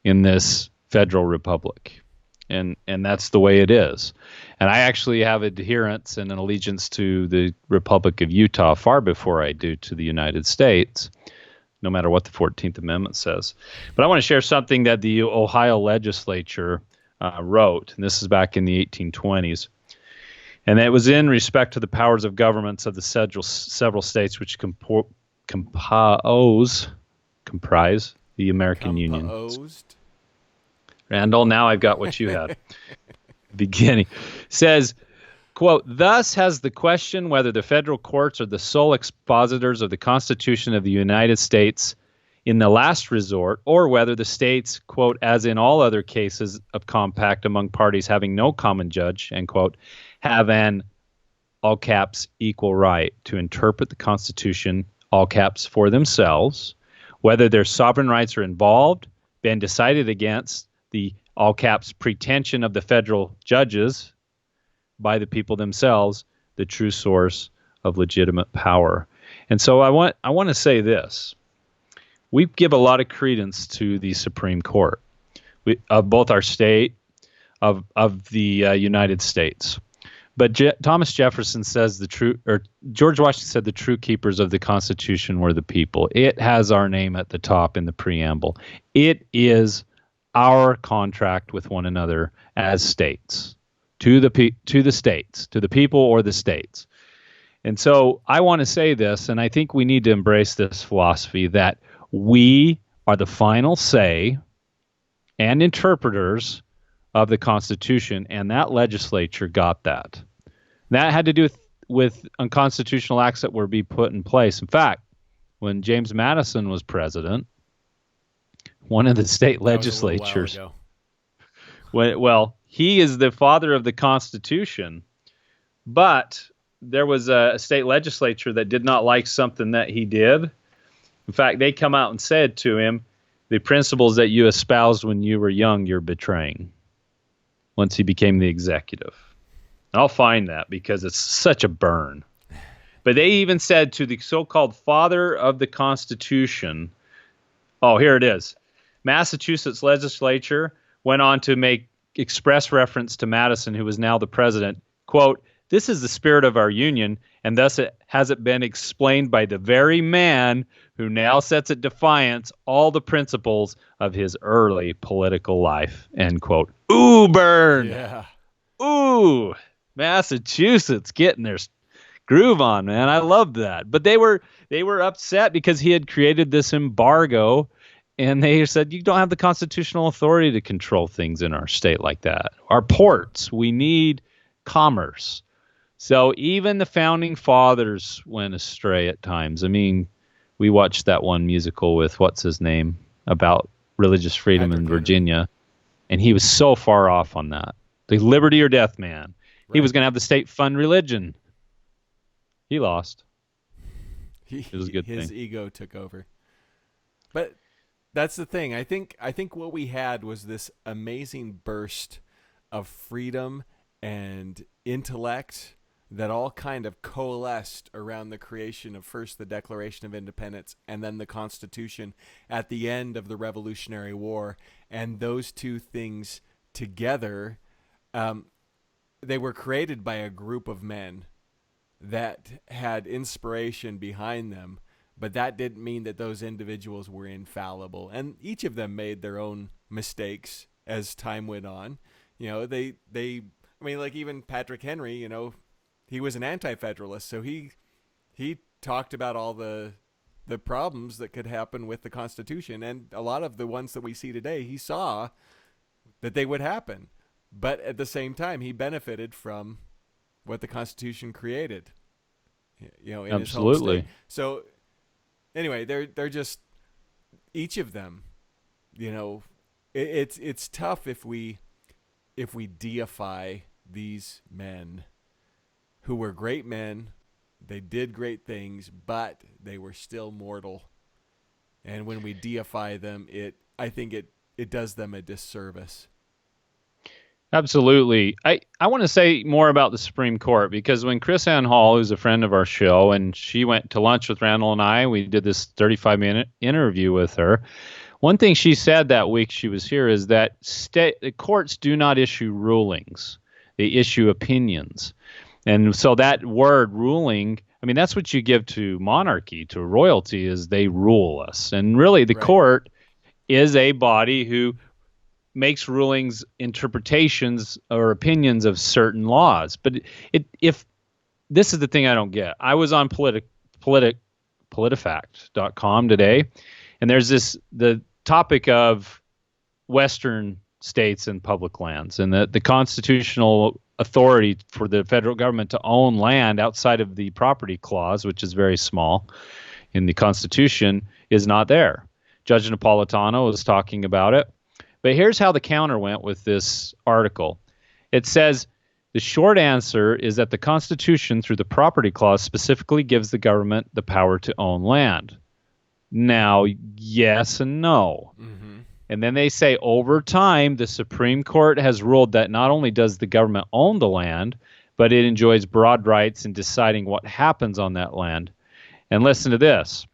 in this federal republic, and that's the way it is. And I actually have adherence and an allegiance to the Republic of Utah far before I do to the United States, no matter what the 14th Amendment says. But I want to share something that the Ohio legislature wrote, and this is back in the 1820s. And it was in respect to the powers of governments of the several states which comprise the American Union. Randall, now I've got what you had. Beginning. Says, quote, "Thus has the question whether the federal courts are the sole expositors of the Constitution of the United States in the last resort, or whether the states, quote, as in all other cases of compact among parties having no common judge, end quote, have an, all caps, equal right to interpret the Constitution, all caps, for themselves, whether their sovereign rights are involved, been decided against the, all caps, pretension of the federal judges by the people themselves, the true source of legitimate power." And so I want to say this. We give a lot of credence to the Supreme Court of both our state, of the United States. But Thomas Jefferson says George Washington said the true keepers of the Constitution were the people. It has our name at the top in the preamble. It is our contract with one another as states, to the states, to the people or the states. And so I want to say this, and I think we need to embrace this philosophy that we are the final say and interpreters of the Constitution, and that legislature got that. That had to do with unconstitutional acts that were being put in place. In fact, when James Madison was president, one of the state legislatures, well, he is the father of the Constitution, but there was a state legislature that did not like something that he did. In fact, they come out and said to him, the principles that you espoused when you were young, you're betraying, once he became the executive. I'll find that because it's such a burn. But they even said to the so-called father of the Constitution, oh, here it is. Massachusetts legislature went on to make express reference to Madison, who was now the president, quote, "This is the spirit of our union, and thus it has been explained by the very man who now sets at defiance all the principles of his early political life," end quote. Ooh, burn. Yeah. Ooh, Massachusetts getting their groove on, man. I loved that. But they were upset because he had created this embargo, and they said, you don't have the constitutional authority to control things in our state like that. Our ports, we need commerce. So even the founding fathers went astray at times. I mean, we watched that one musical with what's his name about religious freedom in Virginia, and he was so far off on that. The liberty or death man. Right. He was going to have the state fund religion. He lost. It was a good his thing. Ego took over. But that's the thing. I think what we had was this amazing burst of freedom and intellect that all kind of coalesced around the creation of first the Declaration of Independence and then the Constitution at the end of the Revolutionary War. And those two things together, they were created by a group of men that had inspiration behind them, but that didn't mean that those individuals were infallible. And each of them made their own mistakes as time went on. You know, I mean, like even Patrick Henry, you know, he was an anti-federalist, so he talked about all the problems that could happen with the Constitution, and a lot of the ones that we see today, he saw that they would happen. But at the same time, he benefited from what the Constitution created, you know, in his home state. So anyway, they're just, each of them, you know, it's tough if we deify these men who were great men. They did great things, but they were still mortal. And when we deify them, I think it does them a disservice. Absolutely. I want to say more about the Supreme Court, because when Chris Ann Hall, who's a friend of our show, and she went to lunch with Randall and I, we did this 35-minute interview with her. One thing she said that week she was here is that the courts do not issue rulings. They issue opinions. And so that word ruling, I mean, that's what you give to monarchy, to royalty, is they rule us. And really the court is a body who makes rulings, interpretations, or opinions of certain laws. But if this is the thing I don't get. I was on politifact.com today, and there's the topic of Western states and public lands, and the constitutional authority for the federal government to own land outside of the property clause, which is very small in the Constitution, is not there. Judge Napolitano was talking about it. But here's how the counter went with this article. It says, the short answer is that the Constitution, through the property clause, specifically gives the government the power to own land. Now, yes and no. Mm-hmm. And then they say, over time, the Supreme Court has ruled that not only does the government own the land, but it enjoys broad rights in deciding what happens on that land. And listen to this.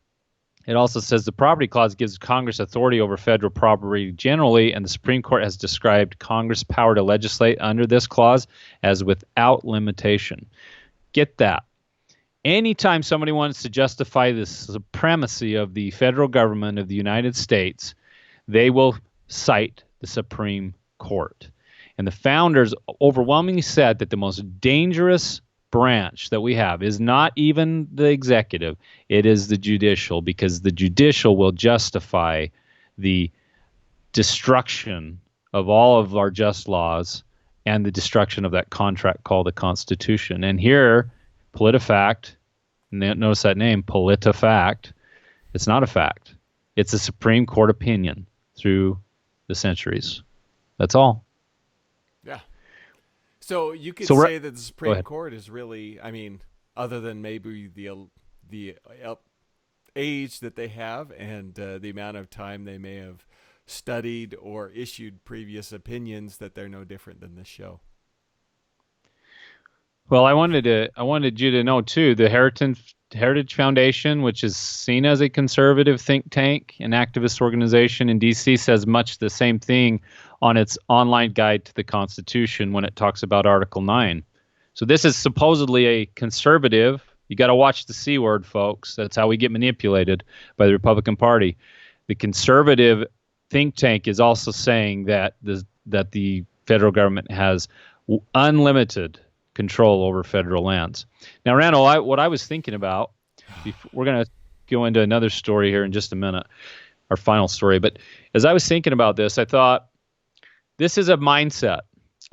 It also says the property clause gives Congress authority over federal property generally, and the Supreme Court has described Congress' power to legislate under this clause as without limitation. Get that. Anytime somebody wants to justify the supremacy of the federal government of the United States, they will cite the Supreme Court. And the founders overwhelmingly said that the most dangerous branch that we have is not even the executive, it is the judicial, because the judicial will justify the destruction of all of our just laws and the destruction of that contract called the Constitution. And here, PolitiFact, notice that name, PolitiFact, it's not a fact. It's a Supreme Court opinion through the centuries. That's all. Yeah. So you could say that the Supreme Court is really, I mean, other than maybe the age that they have and the amount of time they may have studied or issued previous opinions, that they're no different than this show. Well, I wanted you to know too, the Heritage Foundation, which is seen as a conservative think tank and activist organization in DC, says much the same thing on its online guide to the Constitution when it talks about Article 9. So this is supposedly a conservative. You got to watch the C word, folks. That's how we get manipulated by the Republican Party. The conservative think tank is also saying that the federal government has unlimited control over federal lands. Now, Randall, what I was thinking about, we're going to go into another story here in just a minute, our final story. But as I was thinking about this, I thought this is a mindset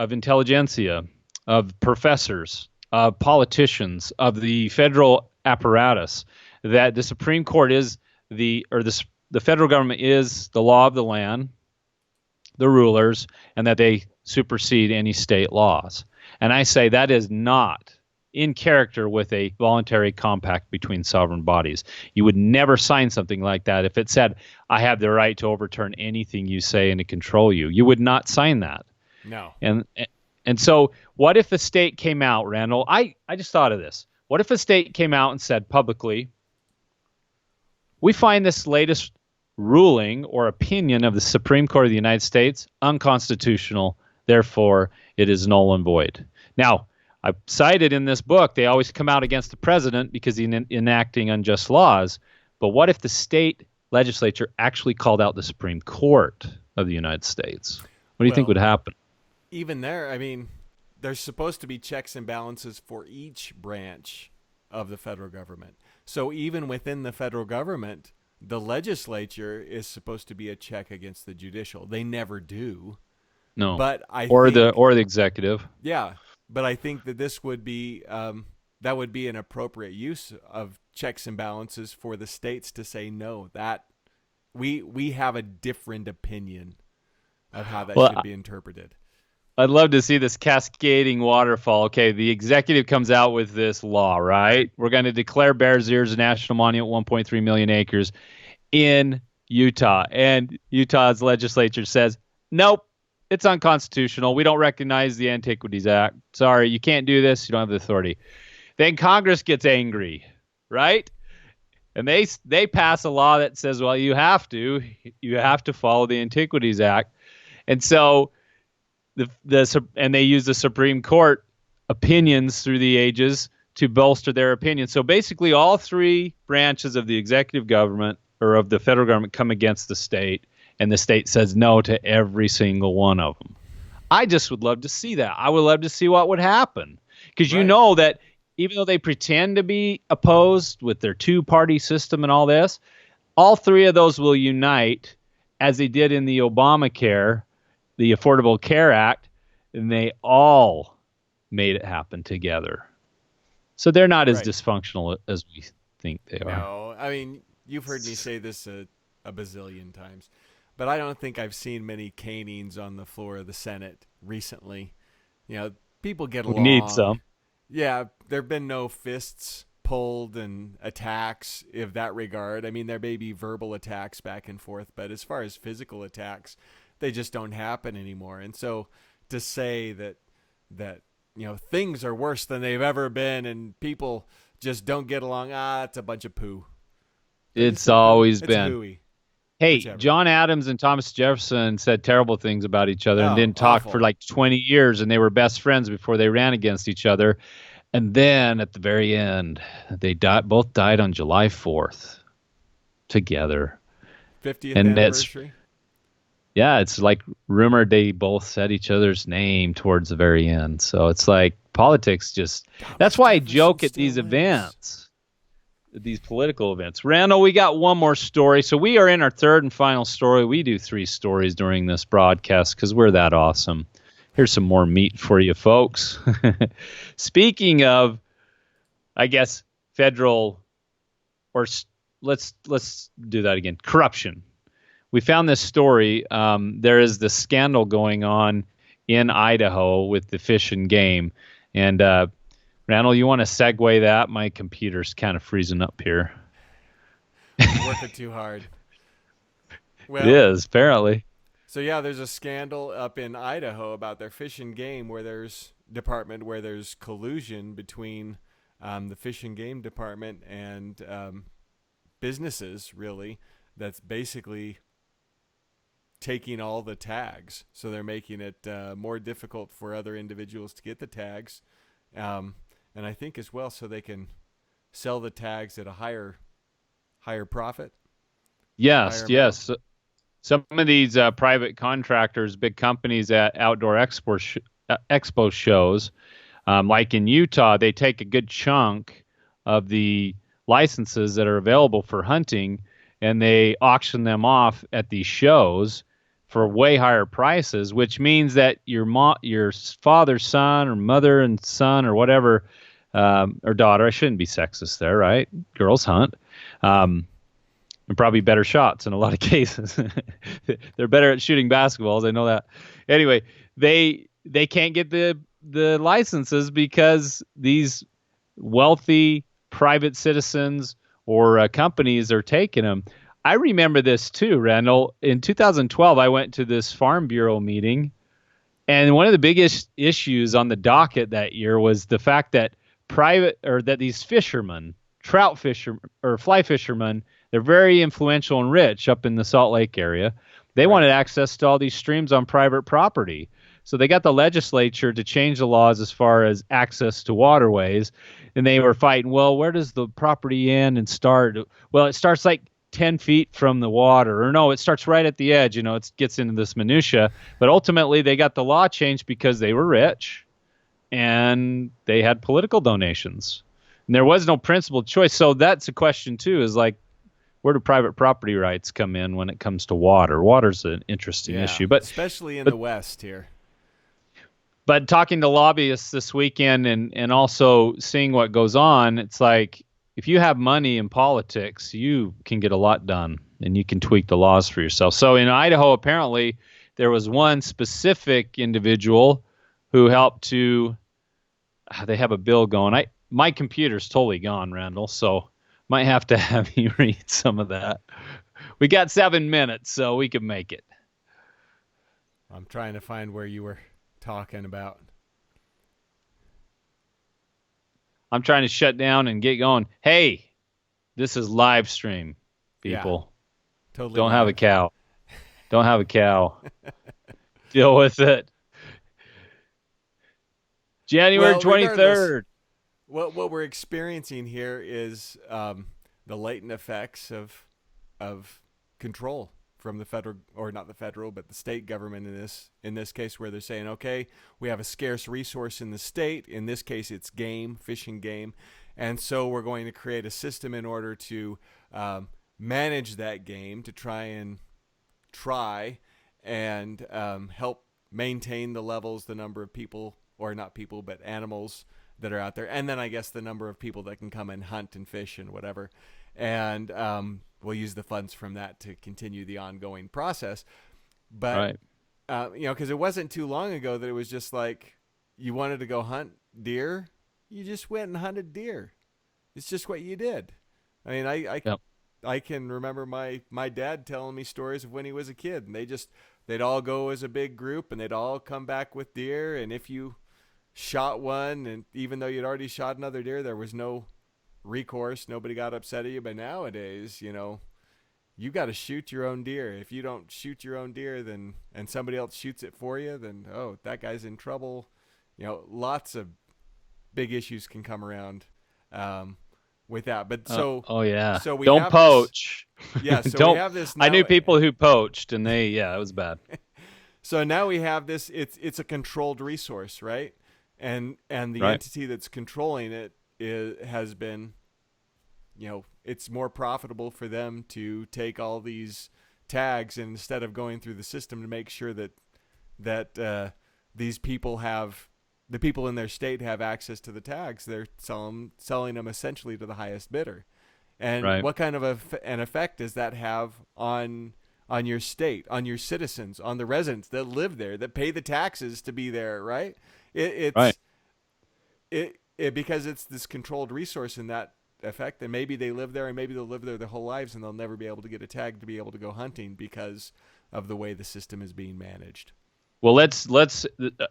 of intelligentsia, of professors, of politicians, of the federal apparatus, that the Supreme Court is the federal government is the law of the land, the rulers, and that they supersede any state laws. And I say that is not in character with a voluntary compact between sovereign bodies. You would never sign something like that if it said, I have the right to overturn anything you say and to control you. You would not sign that. No. And so what if a state came out, Randall? I just thought of this. What if a state came out and said publicly, we find this latest ruling or opinion of the Supreme Court of the United States unconstitutional, therefore it is null and void. Now, I've cited in this book, they always come out against the president because he's enacting unjust laws. But what if the state legislature actually called out the Supreme Court of the United States? What do you think would happen? Even there, I mean, there's supposed to be checks and balances for each branch of the federal government. So even within the federal government, the legislature is supposed to be a check against the judicial. They never do. No. But the executive. Yeah. But I think that this would be that would be an appropriate use of checks and balances for the states to say no, that we have a different opinion of how that should be interpreted. I'd love to see this cascading waterfall. Okay, the executive comes out with this law, right? We're going to declare Bears Ears a national monument, 1.3 million acres in Utah. And Utah's legislature says, nope, it's unconstitutional. We don't recognize the Antiquities Act. Sorry, you can't do this. You don't have the authority. Then Congress gets angry, right? And they pass a law that says, well, you have to follow the Antiquities Act. And so and they use the Supreme Court opinions through the ages to bolster their opinion. So basically all three branches of the executive government or of the federal government come against the state, and the state says no to every single one of them. I just would love to see that. I would love to see what would happen. Because you know that even though they pretend to be opposed with their two-party system and all this, all three of those will unite as they did in the Obamacare, the Affordable Care Act, and they all made it happen together. So they're not as dysfunctional as we think they are. No, I mean, you've heard me say this a bazillion times, but I don't think I've seen many canings on the floor of the Senate recently. You know, people get along. We need some. Yeah, there have been no fists pulled and attacks of that regard. I mean, there may be verbal attacks back and forth, but as far as physical attacks, they just don't happen anymore. And so to say that you know, things are worse than they've ever been and people just don't get along, it's a bunch of poo. It's always been. Hooey. Hey, Whichever. John Adams and Thomas Jefferson said terrible things about each other and didn't talk for like 20 years, and they were best friends before they ran against each other. And then at the very end, they both died on July 4th together. 50th anniversary? Yeah, it's like rumored they both said each other's name towards the very end. So it's like politics just. That's why I joke at these events, these political events. Randall, we got one more story. So we are in our third and final story. We do 3 stories during this broadcast because we're that awesome. Here's some more meat for you folks. Speaking of, I guess, federal, or let's do that again, corruption. We found this story. There is this scandal going on in Idaho with the Fish and Game. And Randall, you want to segue that? My computer's kind of freezing up here. I'm working too hard. Well, it is, apparently. So, yeah, there's a scandal up in Idaho about their Fish and Game where there's collusion between the Fish and Game Department and businesses, really, that's basically taking all the tags. So they're making it more difficult for other individuals to get the tags. And I think as well so they can sell the tags at a higher profit. Yes. Some of these private contractors, big companies at outdoor expo shows, like in Utah, they take a good chunk of the licenses that are available for hunting and they auction them off at these shows for way higher prices, which means that your father's son or mother and son or whatever, or daughter, I shouldn't be sexist there, right? Girls hunt. And probably better shots in a lot of cases. They're better at shooting basketballs. I know that. Anyway, they can't get the licenses because these wealthy private citizens or companies are taking them. I remember this too, Randall. In 2012, I went to this Farm Bureau meeting, and one of the biggest issues on the docket that year was the fact that these fishermen, trout fishermen or fly fishermen, they're very influential and rich up in the Salt Lake area. They wanted access to all these streams on private property. So they got the legislature to change the laws as far as access to waterways. And they were fighting, well, where does the property end and start? Well, it starts like 10 feet from the water. Or no, it starts right at the edge. It gets into this minutia. But ultimately, they got the law changed because they were rich and they had political donations. And there was no principled choice. So that's a question, too, is like, where do private property rights come in when it comes to water? Water's an interesting issue, but especially in the West here. But talking to lobbyists this weekend and also seeing what goes on, it's like if you have money in politics, you can get a lot done and you can tweak the laws for yourself. So in Idaho, apparently, there was one specific individual who helped to. They have a bill going. My computer's totally gone, Randall. So. Might have to have you read some of that. We got 7 minutes, so we can make it. I'm trying to find where you were talking about. I'm trying to shut down and get going. Hey, this is live stream, people. Yeah, totally. Don't have a cow. Don't have a cow. Deal with it. January 23rd. What we're experiencing here is the latent effects of control from the federal, or not the federal, but the state government in this case, where they're saying, okay, we have a scarce resource in the state. In this case, it's game, fishing game, and so we're going to create a system in order to manage that game, to try and help maintain the levels, the number of people, or not people, but animals that are out there, and then I guess the number of people that can come and hunt and fish and whatever, and we'll use the funds from that to continue the ongoing process. But because it wasn't too long ago that it was just like you wanted to go hunt deer, you just went and hunted deer. It's just what you did. I mean, I can remember my dad telling me stories of when he was a kid, and they'd all go as a big group, and they'd all come back with deer, and if you shot one, and even though you'd already shot another deer, there was no recourse. Nobody got upset at you. But nowadays, you got to shoot your own deer. If you don't shoot your own deer, then and somebody else shoots it for you, then that guy's in trouble. Lots of big issues can come around with that. But yeah. So we don't poach. Yeah. So don't. We have this. I knew people who poached, and it was bad. So now we have this. It's a controlled resource, right? And the entity that's controlling it has been, it's more profitable for them to take all these tags, and instead of going through the system to make sure that these people the people in their state have access to the tags, they're selling them essentially to the highest bidder. And what kind of an effect does that have on your state, on your citizens, on the residents that live there, that pay the taxes to be there, right? Because it's this controlled resource in that effect, and maybe they live there, and maybe they'll live there their whole lives, and they'll never be able to get a tag to be able to go hunting because of the way the system is being managed. Well, I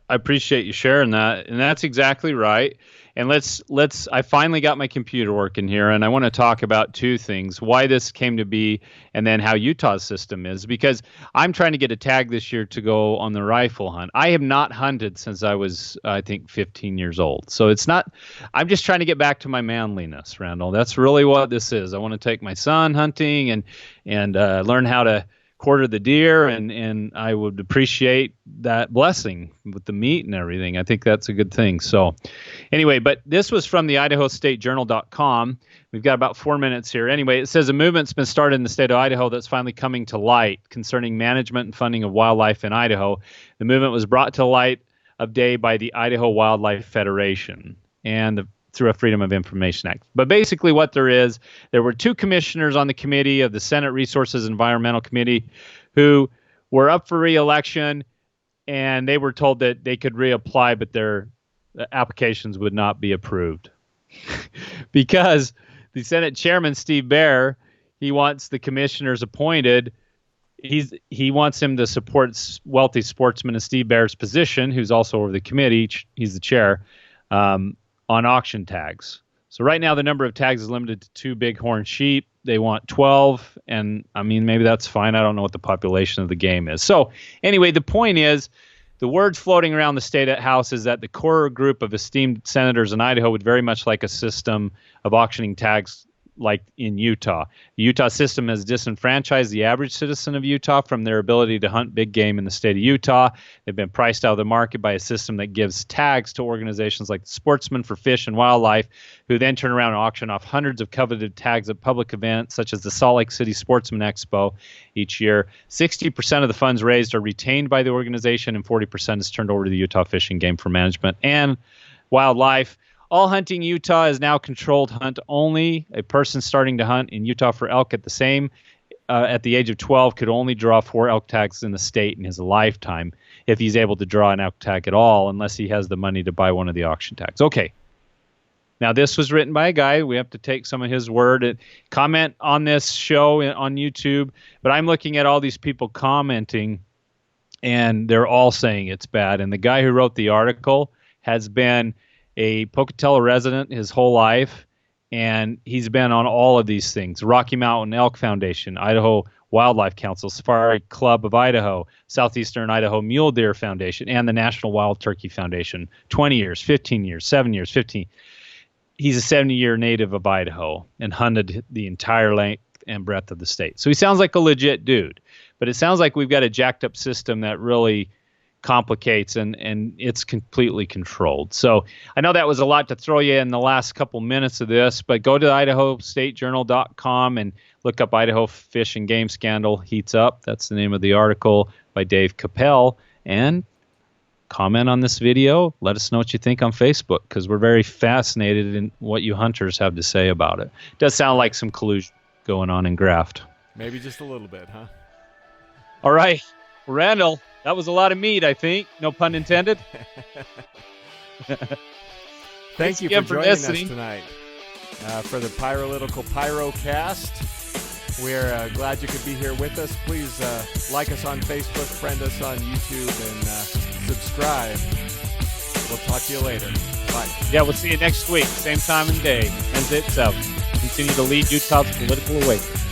appreciate you sharing that, and that's exactly right. And I finally got my computer working here, and I want to talk about two things: why this came to be, and then how Utah's system is. Because I'm trying to get a tag this year to go on the rifle hunt. I have not hunted since I was, I think, 15 years old. So I'm just trying to get back to my manliness, Randall. That's really what this is. I want to take my son hunting and learn how to quarter the deer, and I would appreciate that blessing with the meat and everything. I think that's a good thing. So anyway, but this was from the IdahoStateJournal.com. We've got about 4 minutes here. Anyway, it says a movement's been started in the state of Idaho that's finally coming to light concerning management and funding of wildlife in Idaho. The movement was brought to light of day by the Idaho Wildlife Federation and through a Freedom of Information Act. But basically what there were two commissioners on the committee of the Senate Resources Environmental Committee who were up for re-election, and they were told that they could reapply, but their applications would not be approved. Because the Senate Chairman, Steve Baer, he wants the commissioners appointed. He wants him to support wealthy sportsmen in Steve Baer's position, who's also over the committee. He's the chair. On auction tags. So right now the number of tags is limited to 2 bighorn sheep. They want 12, and I mean, maybe that's fine. I don't know what the population of the game is. So anyway, the point is, the words floating around the state house is that the core group of esteemed senators in Idaho would very much like a system of auctioning tags like in Utah. The Utah system has disenfranchised the average citizen of Utah from their ability to hunt big game in the state of Utah. They've been priced out of the market by a system that gives tags to organizations like Sportsmen for Fish and Wildlife, who then turn around and auction off hundreds of coveted tags at public events such as the Salt Lake City Sportsman Expo each year. 60% of the funds raised are retained by the organization, and 40% is turned over to the Utah Fish and Game for Management and Wildlife. All hunting in Utah is now controlled hunt only. A person starting to hunt in Utah for elk at the age of 12 could only draw 4 elk tags in the state in his lifetime, if he's able to draw an elk tag at all, unless he has the money to buy one of the auction tags. Okay. Now, this was written by a guy. We have to take some of his word and comment on this show on YouTube. But I'm looking at all these people commenting, and they're all saying it's bad. And the guy who wrote the article has been a Pocatello resident his whole life, and he's been on all of these things: Rocky Mountain Elk Foundation, Idaho Wildlife Council, Safari Club of Idaho, Southeastern Idaho Mule Deer Foundation, and the National Wild Turkey Foundation. 20 years, 15 years, 7 years, 15. He's a 70-year native of Idaho and hunted the entire length and breadth of the state. So he sounds like a legit dude, but it sounds like we've got a jacked up system that really complicates, and it's completely controlled. So I know that was a lot to throw you in the last couple minutes of this, but go to IdahoStateJournal.com and look up Idaho Fish and Game Scandal Heats Up. That's the name of the article by Dave Capel. And comment on this video. Let us know what you think on Facebook, because we're very fascinated in what you hunters have to say about it. It does sound like some collusion going on in graft. Maybe just a little bit, huh? All right, Randall. That was a lot of meat, I think. No pun intended. Thank you for joining us tonight for the Pyrocast. We're glad you could be here with us. Please like us on Facebook, friend us on YouTube, and subscribe. We'll talk to you later. Bye. Yeah, we'll see you next week. Same time and day. Wednesday at 7. Continue to lead Utah's political awakening.